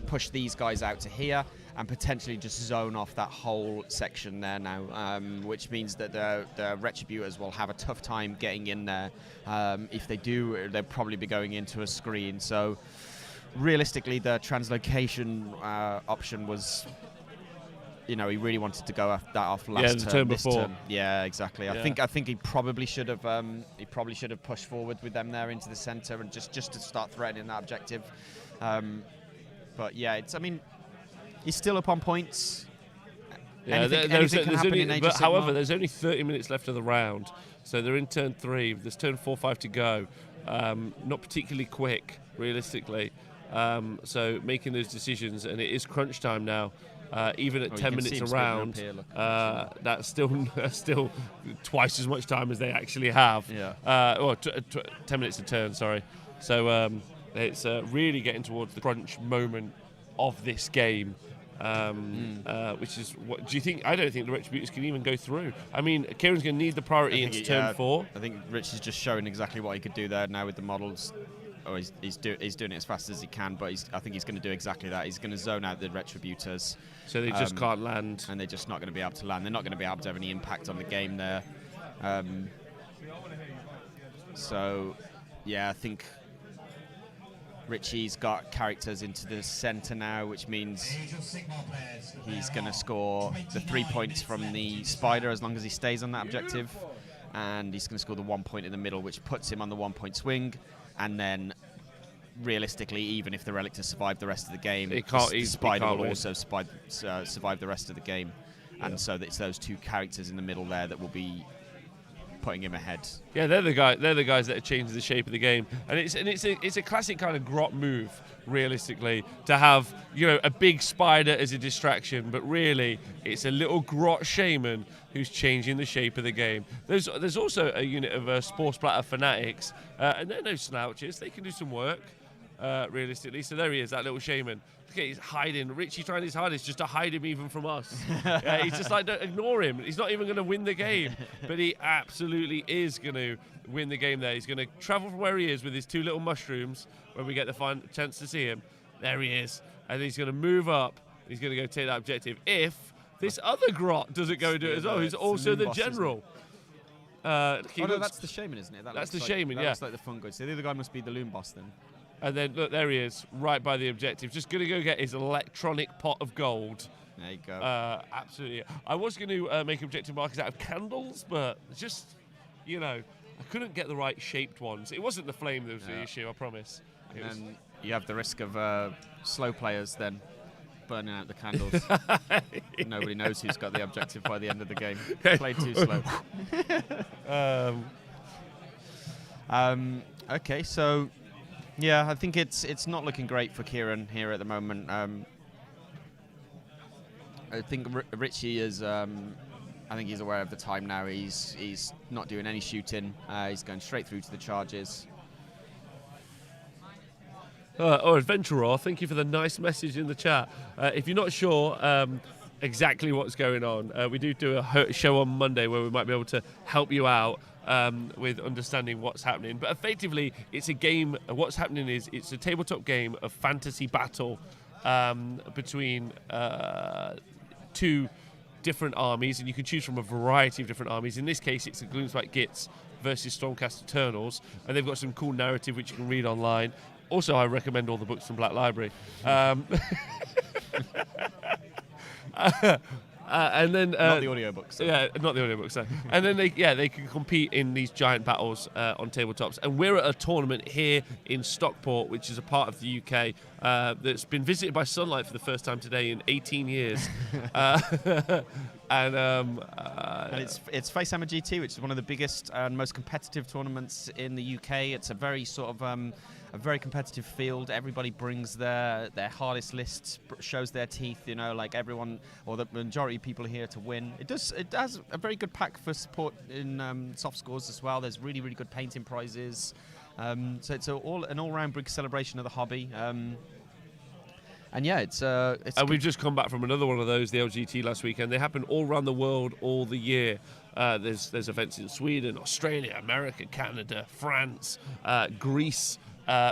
push these guys out to here and potentially just zone off that whole section there now, which means that the Retributors will have a tough time getting in there. If they do, they'll probably be going into a screen. So realistically, the translocation option was, he really wanted to go off last turn before. Turn. Yeah, exactly. Yeah. I think he probably should have pushed forward with them there into the centre and just to start threatening that objective. But yeah, he's still up on points. Yeah, there's only 30 minutes left of the round, so they're in turn 3. There's turn 4, 5 to go. Not particularly quick, realistically. So making those decisions, and it is crunch time now. Even at 10 minutes around, that's still twice as much time as they actually have. Yeah. 10 minutes a turn, sorry. So it's really getting towards the crunch moment of this game, which is what do you think? I don't think the Retributors can even go through. I mean, Kieran's going to need the priority into turn 4. I think Rich is just showing exactly what he could do there now with the models. He's doing it as fast as he can, but I think he's going to do exactly that. He's going to zone out the Retributors. So they just can't land. And they're just not going to be able to land. They're not going to be able to have any impact on the game there. So, yeah, I think Richie's got characters into the centre now, which means he's going to score the 3 points from the Spider as long as he stays on that objective. And he's going to score the 1 point in the middle, which puts him on the 1 point swing. And then, realistically, even if the Relictor survived the rest of the game, the Spider will also survive the rest of the game. Yeah. And so it's those 2 characters in the middle there that will be putting him ahead. Yeah, they're the guys that are changing the shape of the game, and it's a classic kind of Grot move, realistically, to have a big Spider as a distraction, but really it's a little Grot Shaman who's changing the shape of the game. There's also a unit of Spore Splatter Fanatics, and they're no slouches. They can do some work, realistically. So there he is, that little Shaman. Look at, he's hiding. Richie trying his hardest just to hide him even from us. He's just like, don't ignore him. He's not even going to win the game. But he absolutely is going to win the game there. He's going to travel from where he is with his 2 little mushrooms when we get the chance to see him. There he is. And he's going to move up. He's going to go take that objective. If this other grot doesn't go and do it as well, who's also the boss, general. No, that's the shaman, isn't it? That's the like, shaman, that yeah. looks like the fungoid. So the other guy must be the loon boss then. And then, look, there he is, right by the objective. Just going to go get his electronic pot of gold. There you go. Absolutely. I was going to make objective markers out of candles, but just, I couldn't get the right shaped ones. It wasn't the flame that was the issue, I promise. And then you have the risk of slow players then burning out the candles. Nobody knows who's got the objective by the end of the game. Played too slow. Okay, so yeah, I think it's not looking great for Kieran here at the moment. I think Richie is. I think he's aware of the time now. He's not doing any shooting. He's going straight through to the charges. Adventurer, thank you for the nice message in the chat. If you're not sure exactly what's going on, we do a show on Monday where we might be able to help you out with understanding what's happening. But effectively, it's a game. What's happening is it's a tabletop game of fantasy battle between two different armies, and you can choose from a variety of different armies. In this case, it's the Gloomspite Gits versus Stormcast Eternals, and they've got some cool narrative which you can read online. Also, I recommend all the books from Black Library. And then not the audiobooks. Yeah, not the audiobooks. So. And then they can compete in these giant battles on tabletops. And we're at a tournament here in Stockport, which is a part of the UK that's been visited by sunlight for the first time today in 18 years. And it's FaceHammer GT, which is one of the biggest and most competitive tournaments in the UK. It's a very sort of a very competitive field. Everybody brings their hardest lists, shows their teeth. Like everyone or the majority of people are here to win. It has a very good pack for support in soft scores as well. There's really really good painting prizes. So it's an all-round big celebration of the hobby. And yeah, it's and we've just come back from another one of those, the LGT last weekend. They happen all around the world all the year. There's events in Sweden, Australia, America, Canada, France, Greece,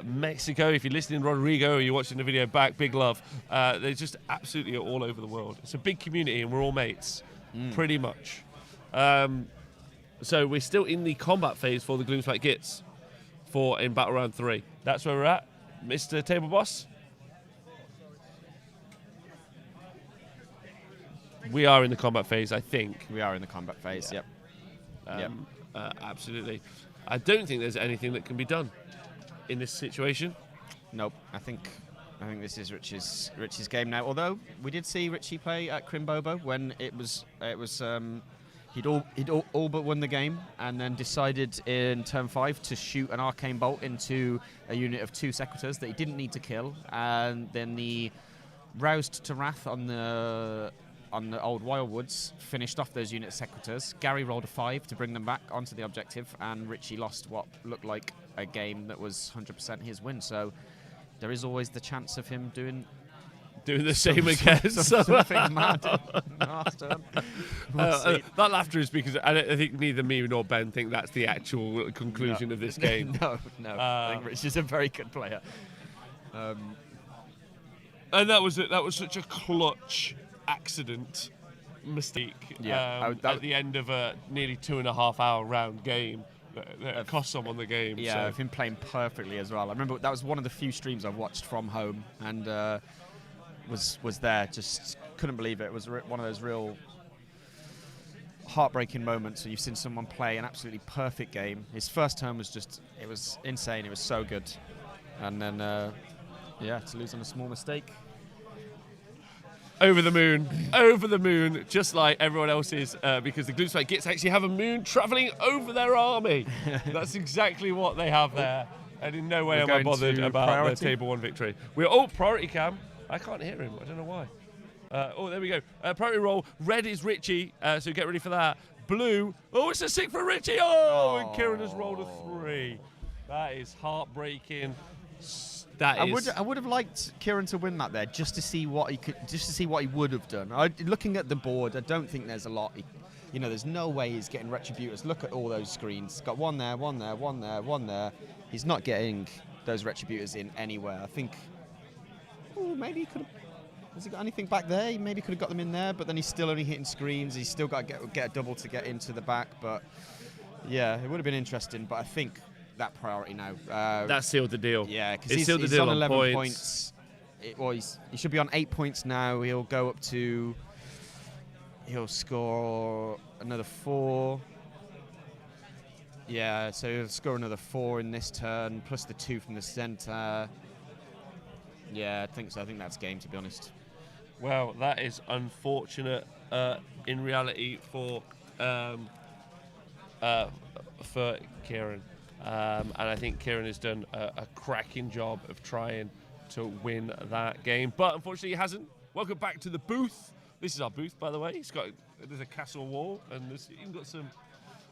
Mexico. If you're listening, Rodrigo, or you're watching the video back, big love. They're just absolutely all over the world. It's a big community, and we're all mates, pretty much. So we're still in the combat phase for the Gloomspite Gits in Battle Round 3. That's where we're at, Mr. Table Boss. We are in the combat phase, I think. We are in the combat phase, yeah. Yep. Absolutely. I don't think there's anything that can be done in this situation. Nope. I think this is Richie's game now. Although we did see Richie play at Crimbobo when it was he'd all but won the game, and then decided in turn 5 to shoot an arcane bolt into a unit of 2 Sequitors that he didn't need to kill, and then the roused to wrath on the old Wildwoods finished off those unit Sequitors. Gary rolled a 5 to bring them back onto the objective, and Richie lost what looked like a game that was 100% his win. So there is always the chance of him doing the same again. Something mad last turn. That laughter is because I think neither me nor Ben think that's the actual conclusion of this game. No. I think Richie's a very good player. And that was such a clutch accident mistake at the end of a nearly 2.5 hour round game that cost someone the game. Yeah, so. of him playing perfectly as well. I remember that was one of the few streams I've watched from home, and was there. Just couldn't believe it. It was one of those real heartbreaking moments where you've seen someone play an absolutely perfect game. His first turn was it was insane. It was so good, and then to lose on a small mistake. Over the moon, just like everyone else is, because the Gloomspite Gits actually have a moon travelling over their army. That's exactly what they have there, and in no way am I bothered about their Table 1 victory. Priority cam. I can't hear him. I don't know why. There we go. Priority roll. Red is Richie, so get ready for that. Blue. Oh, it's a 6 for Richie. And Kieran has rolled a 3. That is heartbreaking. I would have liked Kieran to win that there, just to see what he would have done. Looking at the board, I don't think there's a lot. There's no way he's getting Retributors. Look at all those screens. Got one there, one there, one there, one there. He's not getting those Retributors in anywhere. I think maybe he could have. Has he got anything back there? He maybe could have got them in there, but then he's still only hitting screens. He's still got to get a double to get into the back. But yeah, it would have been interesting. But I think that priority now. That sealed the deal. Yeah, because It he's sealed the deal on on 11 points. points. He should be on 8 points now. He'll go up to. He'll score another 4. Yeah, so he'll score another 4 in this turn, plus the 2 from the centre. Yeah, I think so. I think that's game, to be honest. Well, that is unfortunate in reality for Kieran. And I think Kieran has done a cracking job of trying to win that game. But unfortunately, he hasn't. Welcome back to the booth. This is our booth, by the way. There's a castle wall, and there's even got some...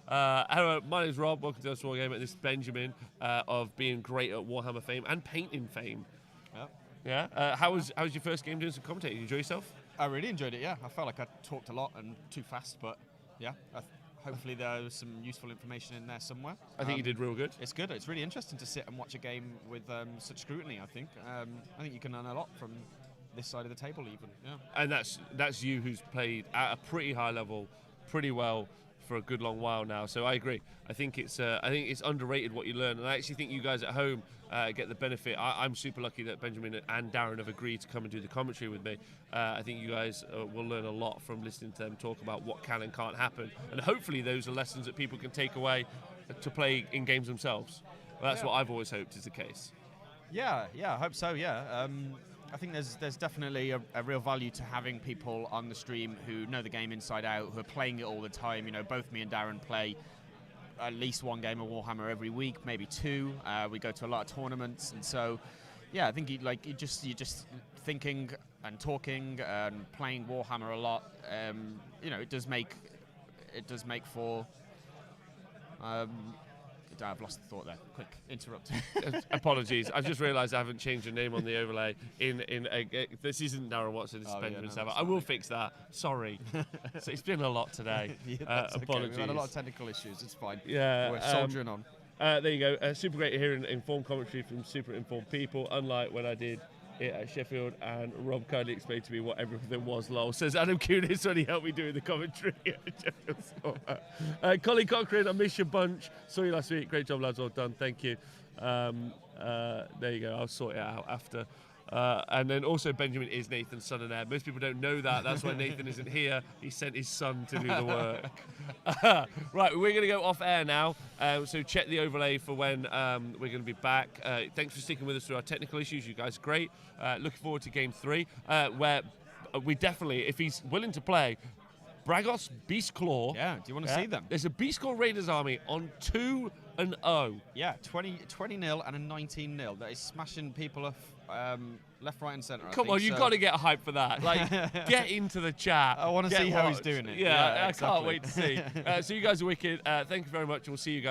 hello, my name's Rob. Welcome to the Small Game. This is Benjamin of being great at Warhammer fame and painting fame. Yep. Yeah. How was your first game doing some commentating? You enjoy yourself? I really enjoyed it, yeah. I felt like I talked a lot and too fast, but yeah. Hopefully there was some useful information in there somewhere. I think you did real good. It's good. It's really interesting to sit and watch a game with such scrutiny, I think. I think you can learn a lot from this side of the table even, yeah. And that's you who's played at a pretty high level, pretty well for a good long while now. So I agree. I think it's underrated what you learn, and I actually think you guys at home get the benefit. I'm super lucky that Benjamin and Darren have agreed to come and do the commentary with me. I think you guys will learn a lot from listening to them talk about what can and can't happen, and hopefully those are lessons that people can take away to play in games themselves. Well, that's what I've always hoped is the case. Yeah, I hope so. Yeah. I think there's definitely a real value to having people on the stream who know the game inside out, who are playing it all the time. You know, both me and Darren play at least one game of Warhammer every week, maybe 2. We go to a lot of tournaments, and so yeah, I think you're just thinking and talking and playing Warhammer a lot. You know, it does make for. I've lost the thought there. Quick, interrupt. Apologies. I've just realised I haven't changed your name on the overlay. This isn't Darren Watson. This is Benjamin Savage. I will fix that. Sorry. So it's been a lot today. Apologies. Okay. We've had a lot of technical issues. It's fine. Yeah. We're soldiering on. There you go. Super great hearing informed commentary from super informed people. Unlike when I did it at Sheffield, and Rob kindly explained to me what everything was, lol. Says Adam Kunis when he helped me doing the commentary at Sheffield. Colin Cochrane, I miss your bunch. Saw you last week. Great job, lads. All done. Thank you. There you go. I'll sort it out after. And then also Benjamin is Nathan's son and heir. Most people don't know that. That's why Nathan isn't here. He sent his son to do the work. Right, we're going to go off air now. So check the overlay for when we're going to be back. Thanks for sticking with us through our technical issues. You guys are great. Looking forward to Game 3, where we definitely, if he's willing to play, Bragos Beast Claw. Yeah, do you want to see them? There's a Beast Claw Raiders army on 2-0. Yeah, 20-0 and a 19-0. That is smashing people off left, right, and centre. Come on, you've got to get a hype for that. Like, get into the chat. I want to see how he's doing it. Yeah, exactly. I can't wait to see. So you guys are wicked. Thank you very much. We'll see you guys.